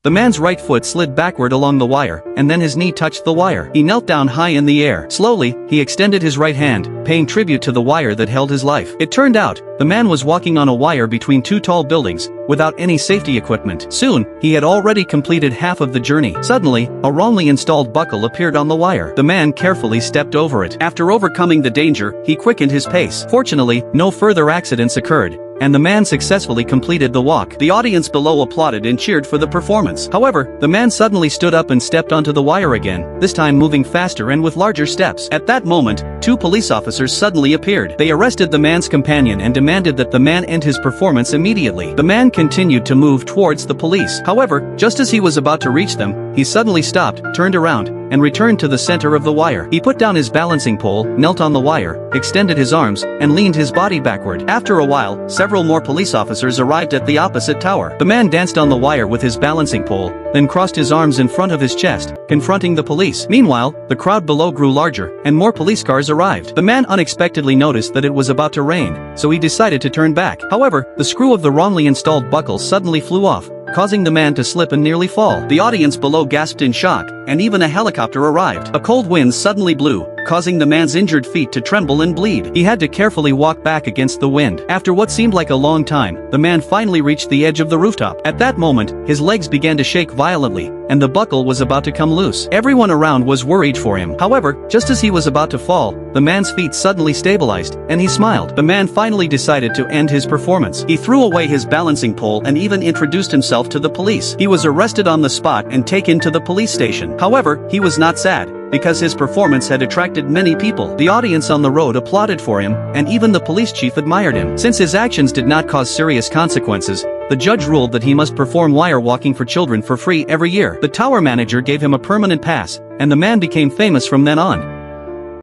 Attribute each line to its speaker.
Speaker 1: The man's right foot slid backward along the wire, and then his knee touched the wire. He knelt down high in the air. Slowly, he extended his right hand, paying tribute to the wire that held his life. It turned out, the man was walking on a wire between two tall buildings, without any safety equipment. Soon, he had already completed half of the journey. Suddenly, a wrongly installed buckle appeared on the wire. The man carefully stepped over it. After overcoming the danger, he quickened his pace. Fortunately, no further accidents occurred, and the man successfully completed the walk. The audience below applauded and cheered for the performance. However, the man suddenly stood up and stepped onto the wire again, this time moving faster and with larger steps. At that moment, two police officers suddenly appeared. They arrested the man's companion and demanded that the man end his performance immediately. The man continued to move towards the police. However, just as he was about to reach them, he suddenly stopped, turned around, and returned to the center of the wire. He put down his balancing pole, knelt on the wire, extended his arms, and leaned his body backward. After a while, several more police officers arrived at the opposite tower. The man danced on the wire with his balancing pole, then crossed his arms in front of his chest, confronting the police. Meanwhile, the crowd below grew larger, and more police cars arrived. The man unexpectedly noticed that it was about to rain, so he decided to turn back. However, the screw of the wrongly installed buckle suddenly flew off, causing the man to slip and nearly fall. The audience below gasped in shock, and even a helicopter arrived. A cold wind suddenly blew, causing the man's injured feet to tremble and bleed. He had to carefully walk back against the wind. After what seemed like a long time, the man finally reached the edge of the rooftop. At that moment, his legs began to shake violently, and the buckle was about to come loose. Everyone around was worried for him. However, just as he was about to fall, the man's feet suddenly stabilized, and he smiled. The man finally decided to end his performance. He threw away his balancing pole and even introduced himself to the police. He was arrested on the spot and taken to the police station. However, he was not sad, because his performance had attracted many people. The audience on the road applauded for him, and even the police chief admired him. Since his actions did not cause serious consequences, the judge ruled that he must perform wire walking for children for free every year. The tower manager gave him a permanent pass, and the man became famous from then on.